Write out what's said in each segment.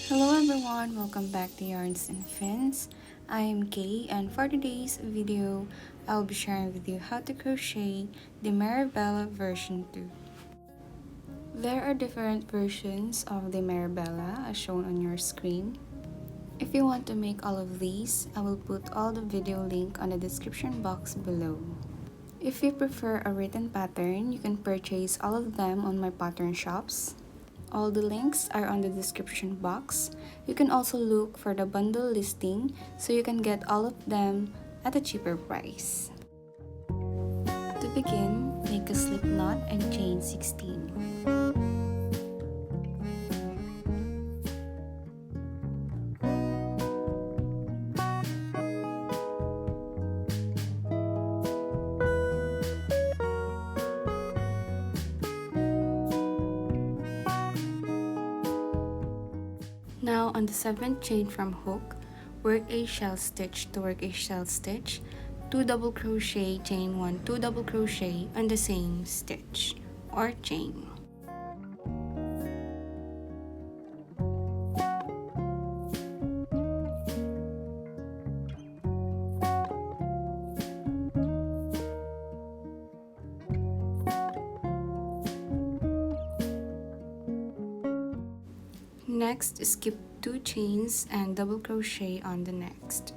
Hello everyone, welcome back to Yarns and Fins. I am Kay, and for today's video, I'll be sharing with you how to crochet the MERIBELLA version 2. There are different versions of the MERIBELLA as shown on your screen. If you want to make all of these, I will put all the video link on the description box below. If you prefer a written pattern, you can purchase all of them on my pattern shops. All the links are on the description box. You can also look for the bundle listing so you can get all of them at a cheaper price. To begin, make a slip knot and chain 16. Now on the 7th chain from hook, work a shell stitch to work a shell stitch, 2 double crochet, chain 1, 2 double crochet on the same stitch or chain. Next, skip 2 chains and double crochet on the next.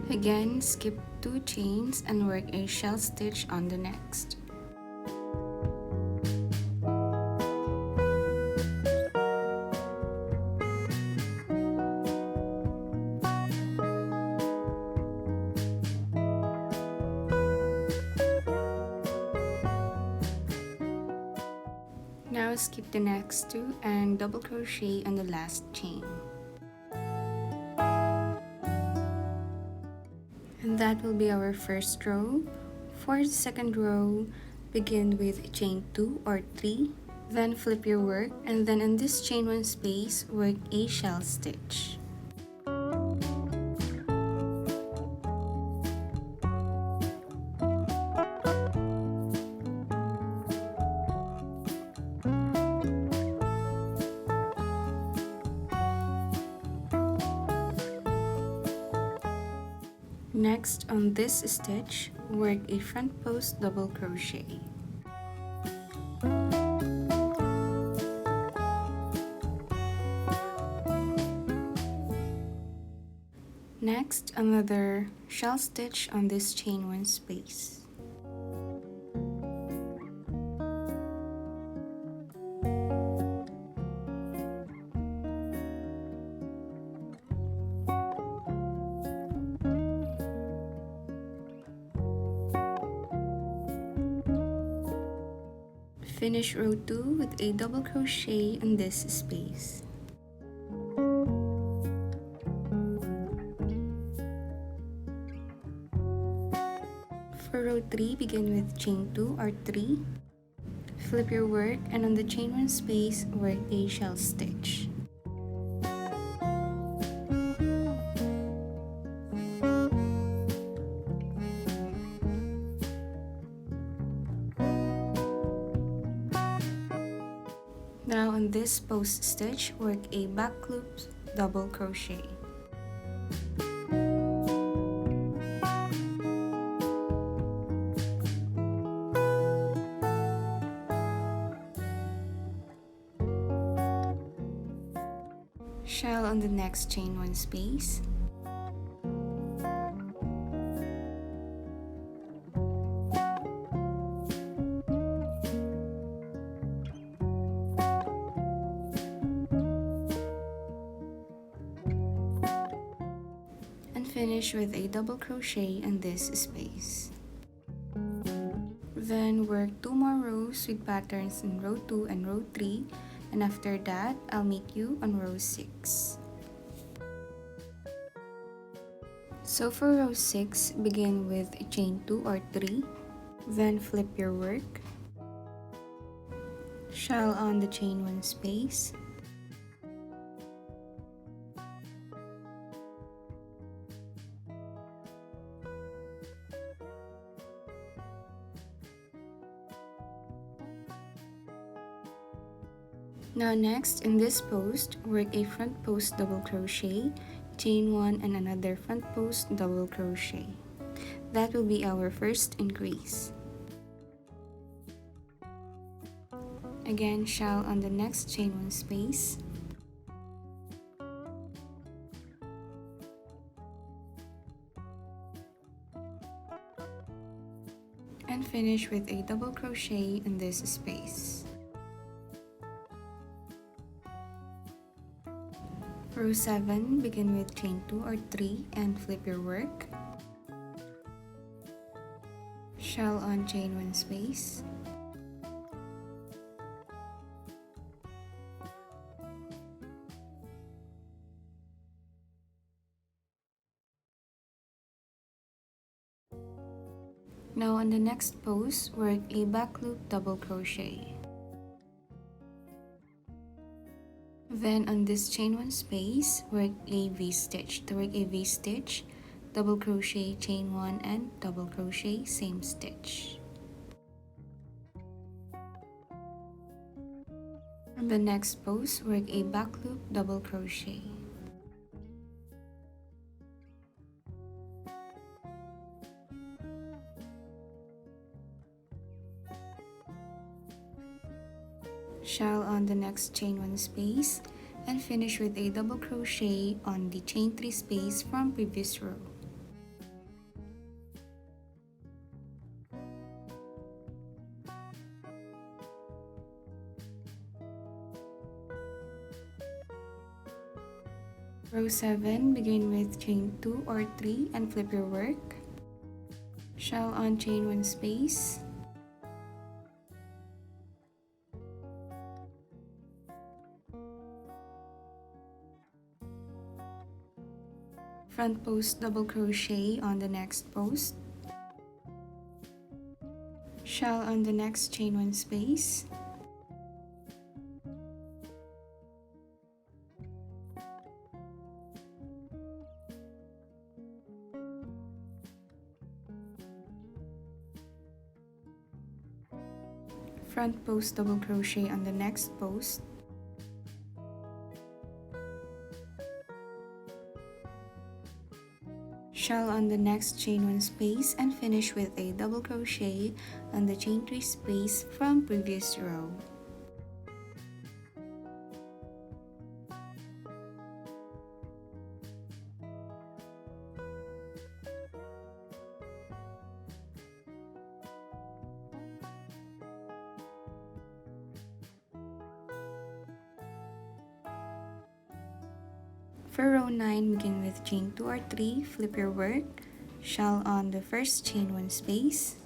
Again, skip 2 chains and work a shell stitch on the next. Now skip the next 2 and double crochet on the last chain. And that will be our first row. For the second row, begin with chain 2 or 3, then flip your work, and then in this chain 1 space, work a shell stitch. Next, on this stitch, work a front post double crochet. Next, another shell stitch on this chain 1 space. Finish row 2 with a double crochet in this space. For row 3, begin with chain 2 or 3. Flip your work, and on the chain 1 space, work a shell stitch. Now on this post stitch, work a back loop double crochet. Shell on the next chain 1 space. And finish with a double crochet in this space. Then work 2 more rows with patterns in row 2 and row 3, and after that, I'll meet you on row 6. So for row 6, begin with chain 2 or 3, then flip your work, shell on the chain 1 space, Now next, in this post, work a front post double crochet, chain 1 and another front post double crochet. That will be our first increase. Again, shell on the next chain 1 space. And finish with a double crochet in this space. Row 7, begin with chain 2 or 3 and flip your work. Shell on chain 1 space. Now on the next pose, work a back loop double crochet. Then on this chain 1 space, work a V-stitch. To work a V-stitch, double crochet, chain 1 and double crochet, same stitch. On the next pose, work a back loop double crochet. Shell on the next chain 1 space and finish with a double crochet on the chain 3 space from previous row. Row 7, begin with chain 2 or 3 and flip your work. Shell on chain 1 space. Front post double crochet on the next post. Shell on the next chain 1 space. Front post double crochet on the next post. Shell on the next chain 1 space and finish with a double crochet on the chain 3 space from previous row. For row 9, begin with chain 2 or 3, flip your work, shell on the first chain 1 space.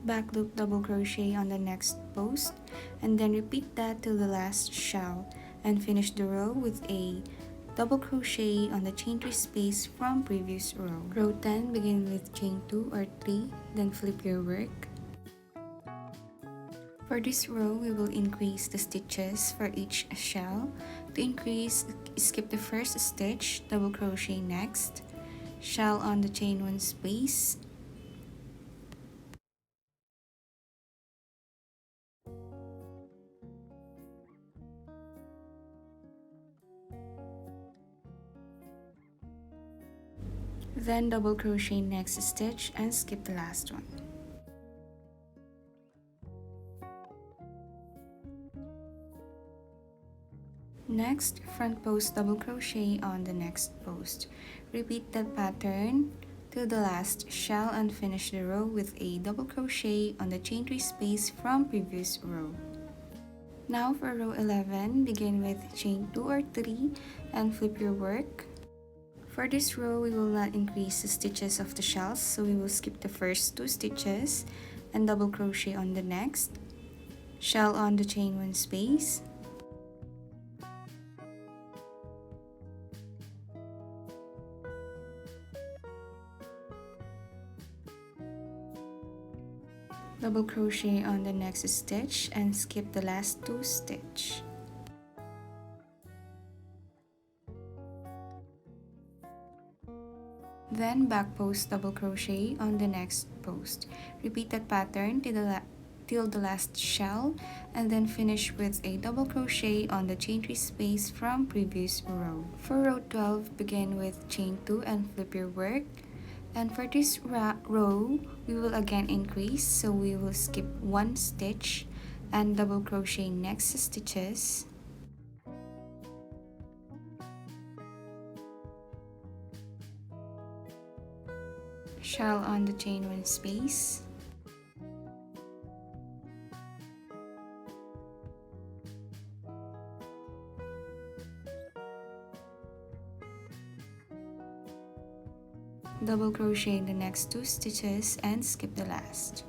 Back loop double crochet on the next post, and then repeat that till the last shell, and finish the row with a double crochet on the chain 3 space from previous row. Row 10, begin with chain 2 or 3, then flip your work. For this row, we will increase the stitches for each shell. To increase, skip the first stitch, double crochet next, shell on the chain 1 space, then double crochet next stitch and skip the last one. Next, front post double crochet on the next post. Repeat that pattern to the last shell and finish the row with a double crochet on the chain 3 space from previous row. Now for row 11, begin with chain 2 or 3 and flip your work. For this row, we will not increase the stitches of the shells, so we will skip the first 2 stitches and double crochet on the next, shell on the chain 1 space, double crochet on the next stitch and skip the last 2 stitch. Then back post double crochet on the next post. Repeat that pattern till the last shell, and then finish with a double crochet on the chain 3 space from previous row. For row 12, begin with chain 2 and flip your work. And for this row, we will again increase, so we will skip 1 stitch and double crochet next stitches. Shell on the chain 1 space. Double crochet the next 2 stitches and skip the last.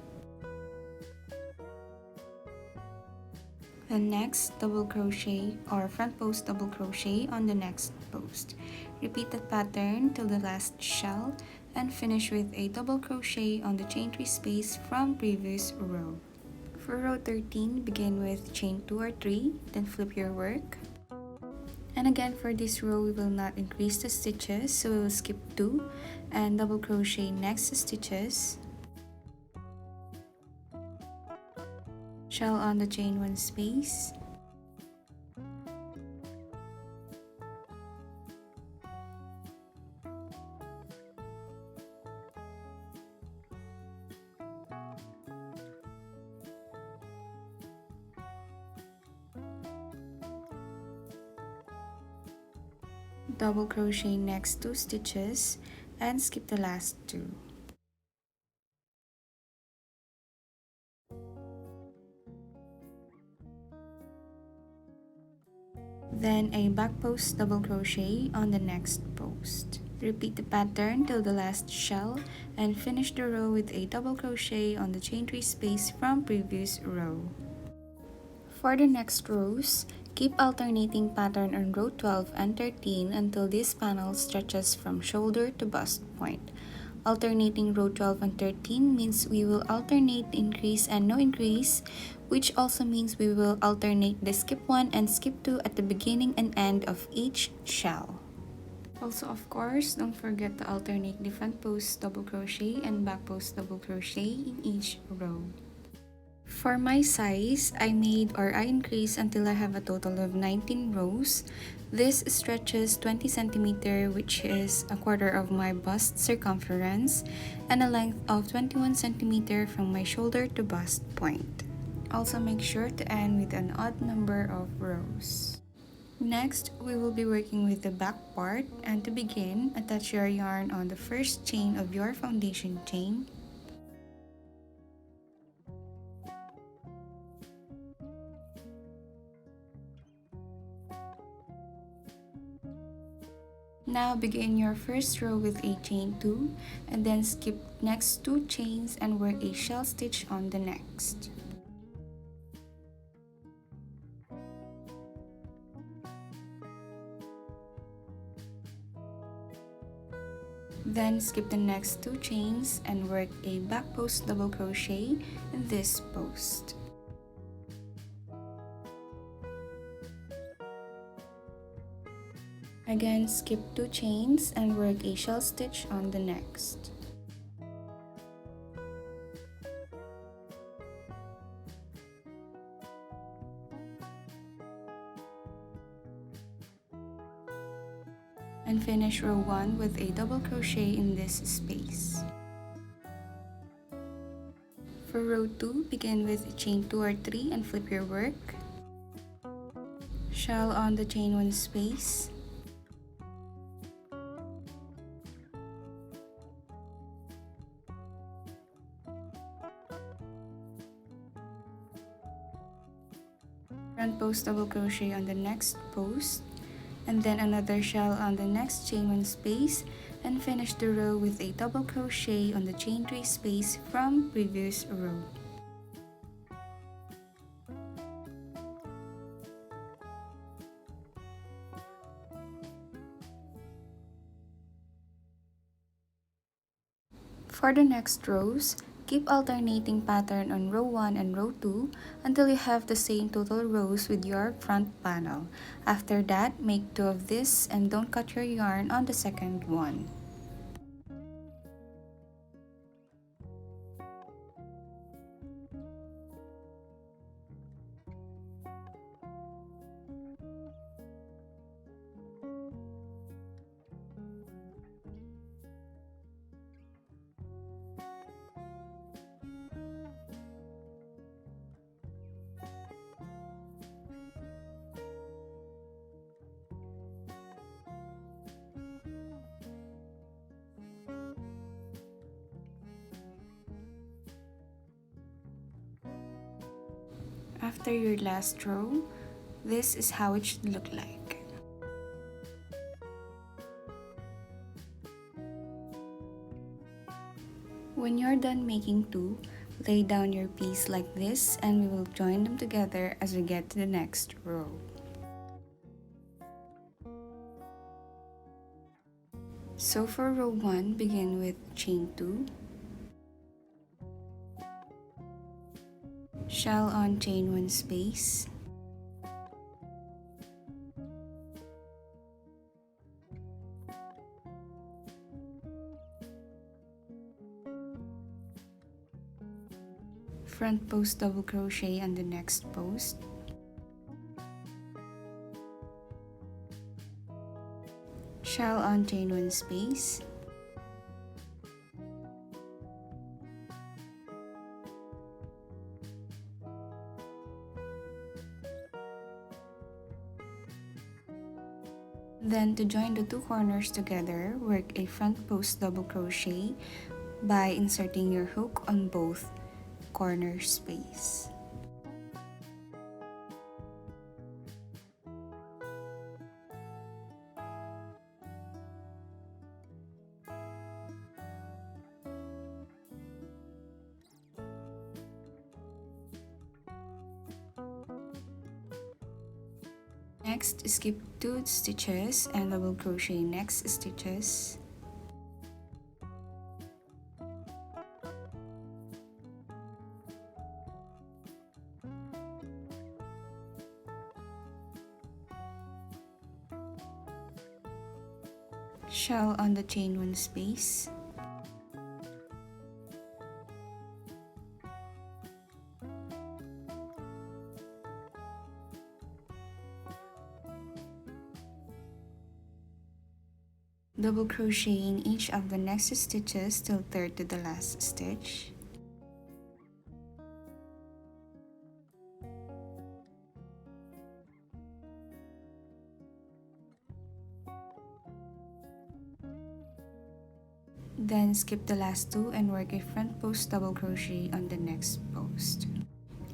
Then next, double crochet or front post double crochet on the next post. Repeat that pattern till the last shell and finish with a double crochet on the chain 3 space from previous row. For row 13, begin with chain 2 or 3, then flip your work. And again, for this row, we will not increase the stitches, so we will skip 2 and double crochet next stitches. Shell on the chain 1 space. Double crochet next 2 stitches and skip the last 2. Then a back post double crochet on the next post. Repeat the pattern till the last shell and finish the row with a double crochet on the chain 3 space from previous row. For the next rows, keep alternating pattern on row 12 and 13 until this panel stretches from shoulder to bust point. Alternating row 12 and 13 means we will alternate increase and no increase, which also means we will alternate the skip 1 and skip 2 at the beginning and end of each shell. Also, of course, don't forget to alternate the front post double crochet and back post double crochet in each row. For my size, I increased until I have a total of 19 rows. This stretches 20 cm, which is a quarter of my bust circumference, and a length of 21 cm from my shoulder to bust point. Also, make sure to end with an odd number of rows. Next, we will be working with the back part, and to begin, attach your yarn on the first chain of your foundation chain. Now begin your first row with a chain 2 and then skip next 2 chains and work a shell stitch on the next. Then skip the next 2 chains and work a back post double crochet in this post. Again, skip 2 chains and work a shell stitch on the next. And finish row 1 with a double crochet in this space. For row 2, begin with chain 2 or 3 and flip your work. Shell on the chain 1 space. Front post double crochet on the next post, and then another shell on the next chain 1 space, and finish the row with a double crochet on the chain 3 space from previous row. For the next rows, keep alternating pattern on row 1 and row 2 until you have the same total rows with your front panel. After that, make 2 of this and don't cut your yarn on the second one. After your last row, this is how it should look like. When you're done making two, lay down your piece like this and we will join them together as we get to the next row. So for row 1, begin with chain 2, shell on chain 1 space, front post double crochet on the next post, shell on chain 1 space, then to join the two corners together, work a front post double crochet by inserting your hook on both corner space. Next, skip 2 stitches and double crochet next stitches. Shell on the chain 1 space. Double crochet in each of the next stitches till third to the last stitch. Then skip the last two and work a front post double crochet on the next post.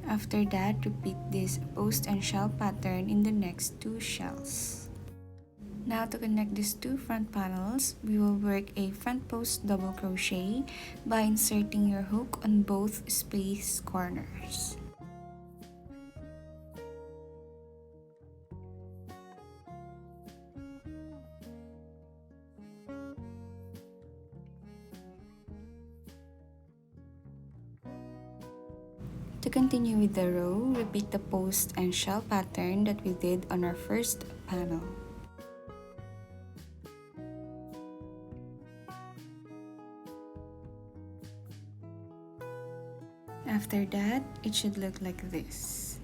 After that, repeat this post and shell pattern in the next two shells. Now to connect these two front panels, we will work a front post double crochet by inserting your hook on both space corners. To continue with the row, repeat the post and shell pattern that we did on our first panel. After that, it should look like this.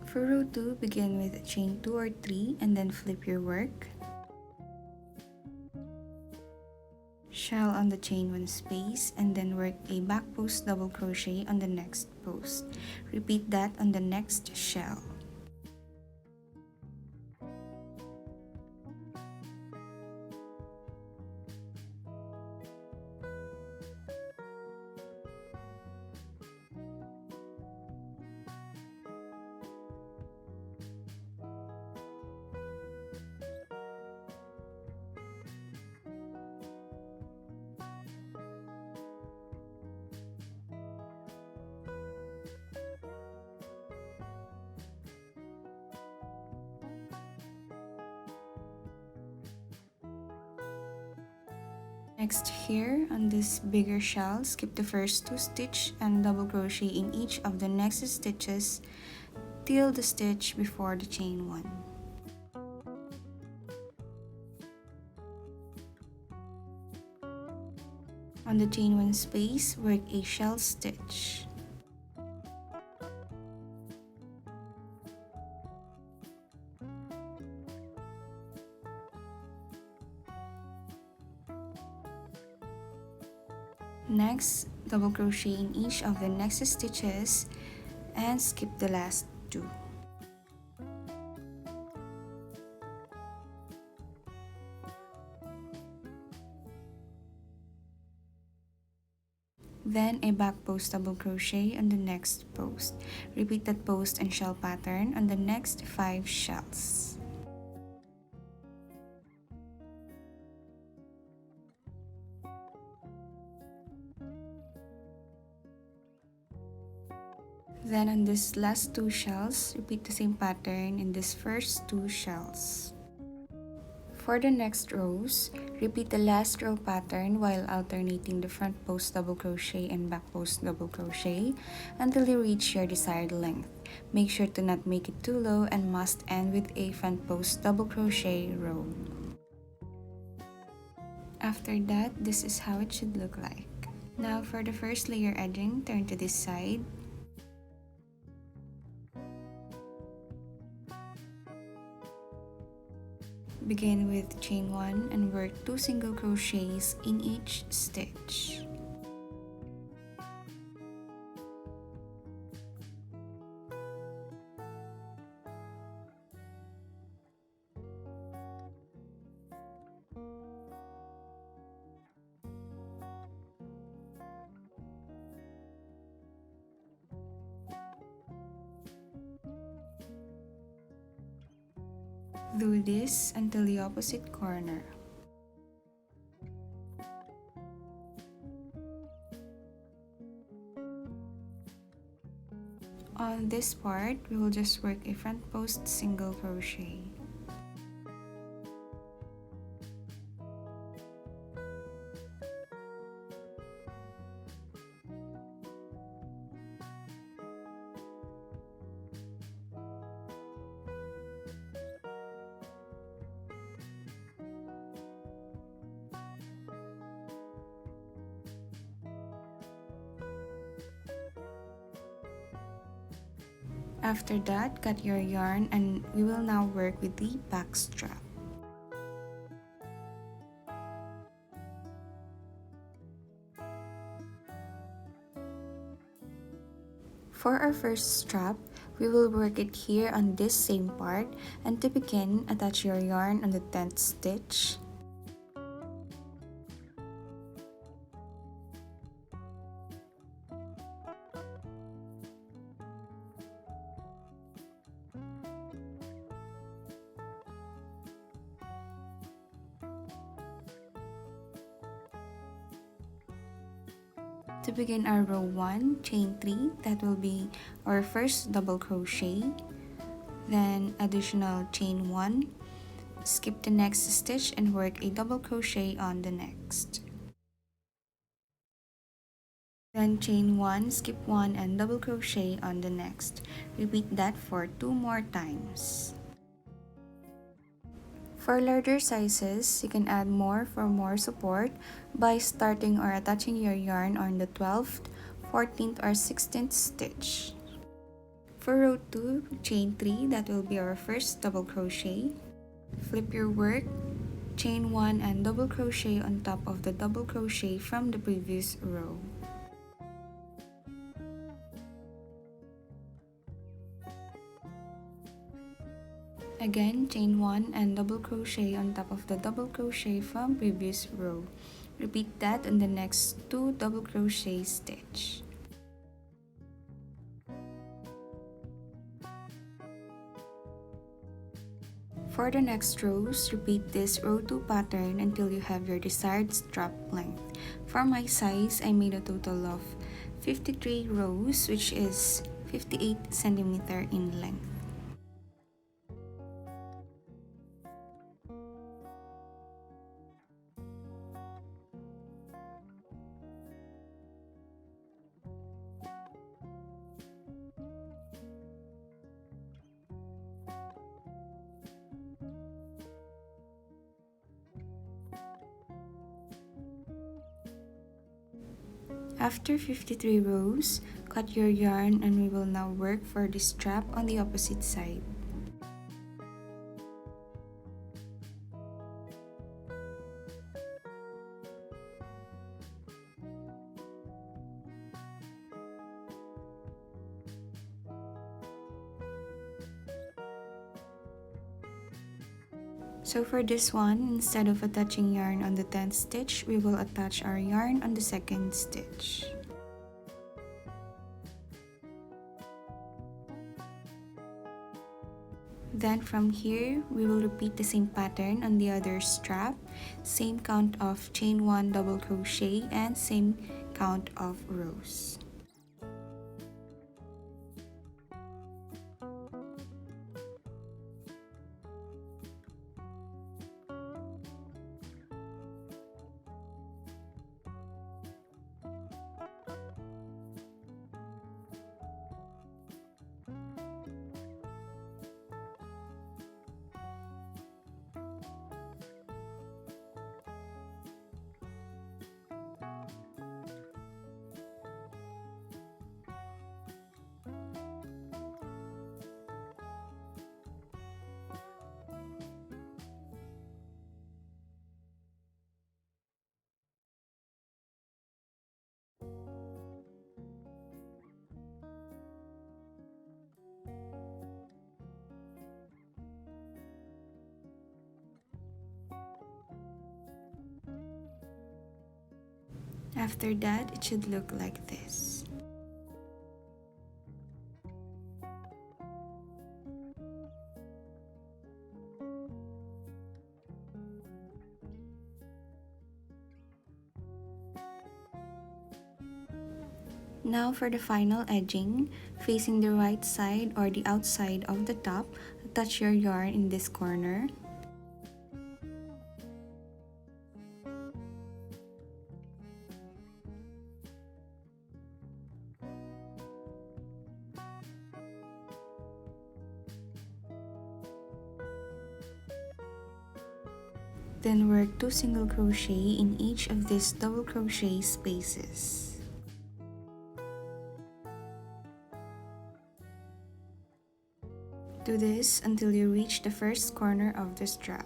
For row 2, begin with chain 2 or 3 and then flip your work. Shell on the chain 1 space and then work a back post double crochet on the next post. Repeat that on the next shell. Next, here on this bigger shell, skip the first 2 stitches and double crochet in each of the next stitches till the stitch before the chain 1. On the chain 1 space, work a shell stitch. Next, double crochet in each of the next stitches and skip the last 2. Then a back post double crochet on the next post. Repeat that post and shell pattern on the next 5 shells. Then on this last 2 shells, repeat the same pattern in these first 2 shells. For the next rows, repeat the last row pattern while alternating the front post double crochet and back post double crochet until you reach your desired length. Make sure to not make it too low and must end with a front post double crochet row. After that, this is how it should look like. Now for the first layer edging, turn to this side. Begin with chain 1 and work 2 single crochets in each stitch. Do this until the opposite corner. On this part, we will just work a front post single crochet. After that, cut your yarn and we will now work with the back strap. For our first strap, we will work it here on this same part, and to begin, attach your yarn on the 10th stitch. To begin our row 1, chain 3, that will be our first double crochet, then additional chain 1, skip the next stitch and work a double crochet on the next. Then chain 1, skip 1 and double crochet on the next. Repeat that for 2 more times. For larger sizes, you can add more for more support by starting or attaching your yarn on the 12th, 14th, or 16th stitch. For row 2, chain 3, that will be our first double crochet. Flip your work, chain 1 and double crochet on top of the double crochet from the previous row. Again, chain 1 and double crochet on top of the double crochet from previous row. Repeat that on the next 2 double crochet stitch. For the next rows, repeat this row 2 pattern until you have your desired strap length. For my size, I made a total of 53 rows, which is 58 cm in length. After 53 rows, cut your yarn and we will now work for the strap on the opposite side. So for this one, instead of attaching yarn on the 10th stitch, we will attach our yarn on the 2nd stitch. Then from here, we will repeat the same pattern on the other strap, same count of chain 1 double crochet and same count of rows. After that, it should look like this. Now for the final edging, facing the right side or the outside of the top, attach your yarn in this corner. Then work 2 single crochet in each of these double crochet spaces. Do this until you reach the first corner of the strap.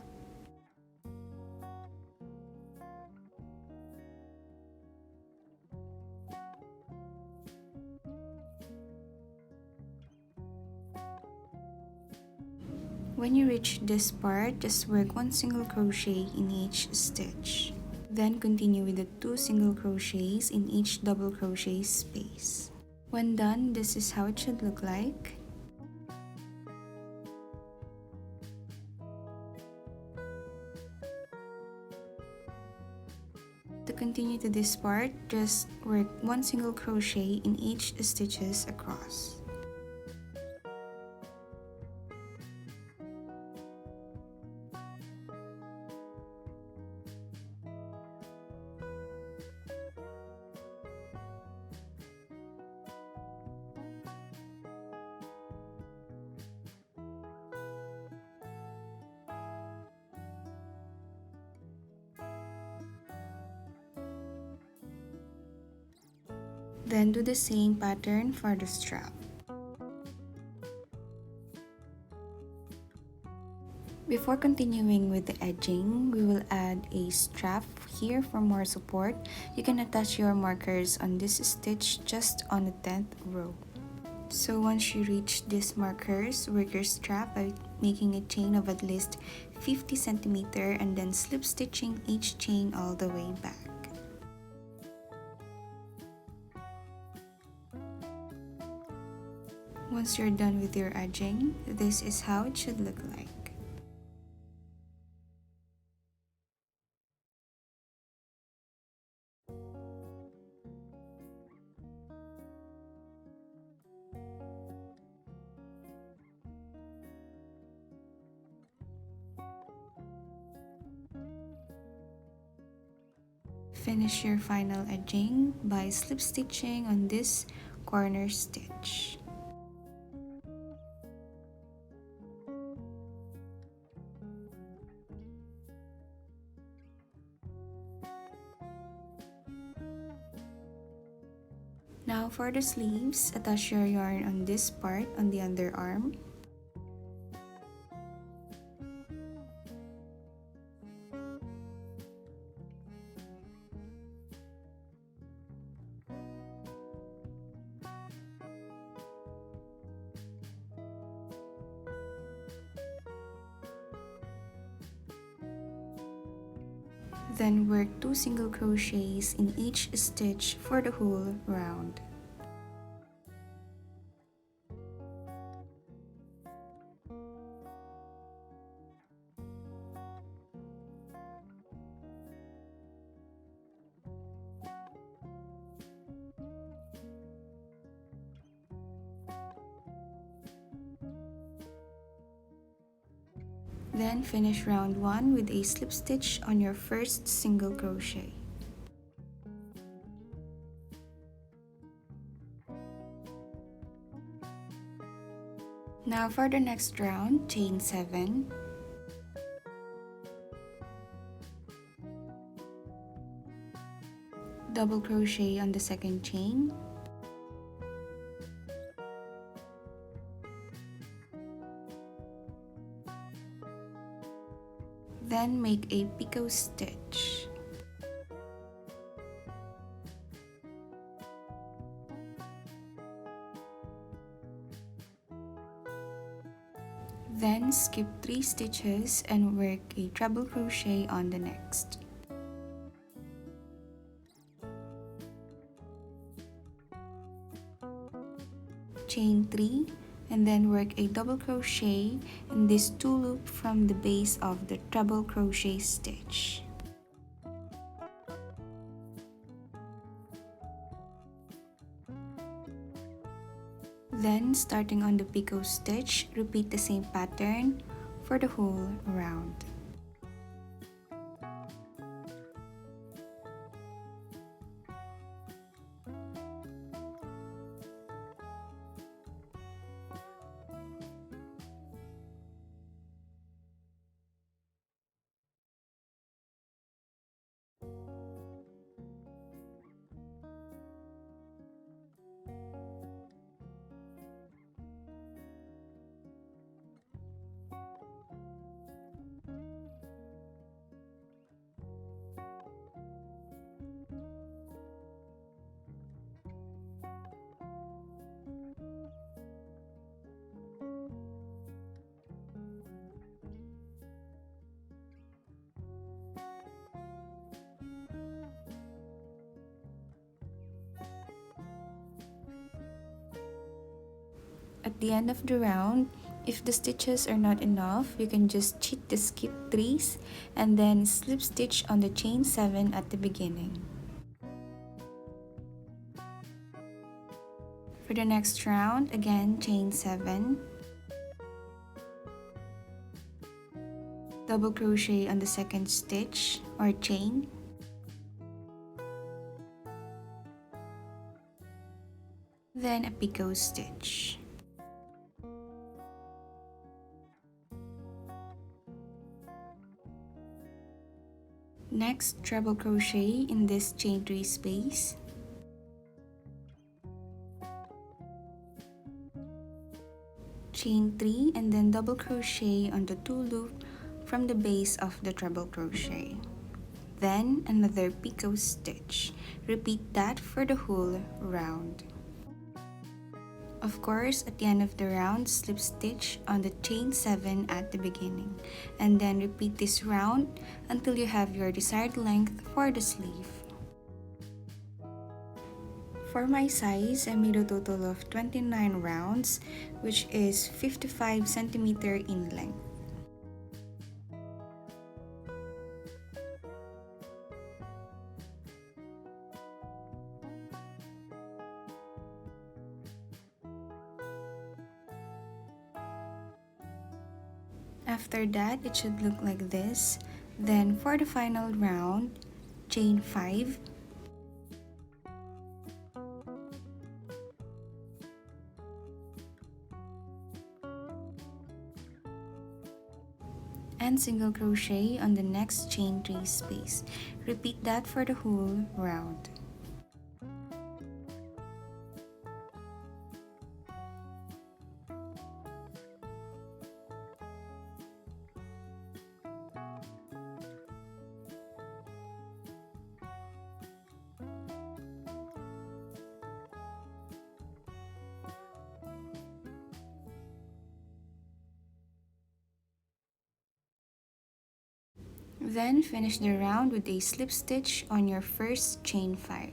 When you reach this part, just work 1 single crochet in each stitch. Then continue with the 2 single crochets in each double crochet space. When done, this is how it should look like. To continue to this part, just work 1 single crochet in each stitches across. Then do the same pattern for the strap. Before continuing with the edging, we will add a strap here for more support. You can attach your markers on this stitch just on the 10th row. So once you reach these markers, work your strap by making a chain of at least 50 cm and then slip stitching each chain all the way back. Once you're done with your edging, this is how it should look like. Finish your final edging by slip stitching on this corner stitch. Now for the sleeves, attach your yarn on this part on the underarm. Then work 2 single crochets in each stitch for the whole round. Then finish round 1 with a slip stitch on your first single crochet. Now for the next round, chain 7. Double crochet on the second chain. Then make a picot stitch. Then skip 3 stitches and work a treble crochet on the next. Chain 3 and then work a double crochet in this 2 loop from the base of the treble crochet stitch. Then starting on the picot stitch, repeat the same pattern for the whole round. At the end of the round, if the stitches are not enough, you can just cheat the skip 3s and then slip stitch on the chain 7 at the beginning. For the next round, again chain 7. Double crochet on the second stitch or chain. Then a picot stitch. Next, treble crochet in this chain 3 space. Chain 3 and then double crochet on the 2 loop from the base of the treble crochet. Then another picot stitch. Repeat that for the whole round. Of course, at the end of the round, slip stitch on the chain 7 at the beginning, and then repeat this round until you have your desired length for the sleeve. For my size, I made a total of 29 rounds, which is 55 cm in length. After that, it should look like this. Then for the final round, chain 5. And single crochet on the next chain 3 space. Repeat that for the whole round. Then finish the round with a slip stitch on your first chain 5.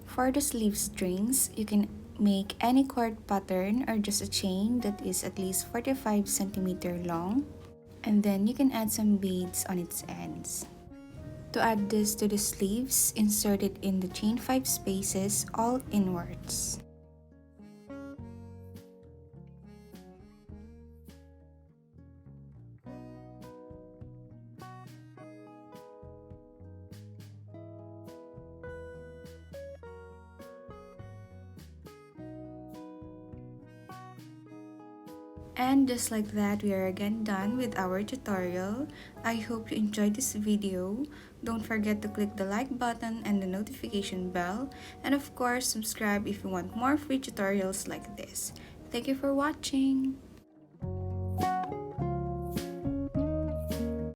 For the sleeve strings, you can make any cord pattern or just a chain that is at least 45 centimeter long, and then you can add some beads on its ends. To add this to the sleeves, insert it in the chain 5 spaces all inwards. And just like that, we are again done with our tutorial. I hope you enjoyed this video. Don't forget to click the like button and the notification bell. And of course, subscribe if you want more free tutorials like this. Thank you for watching.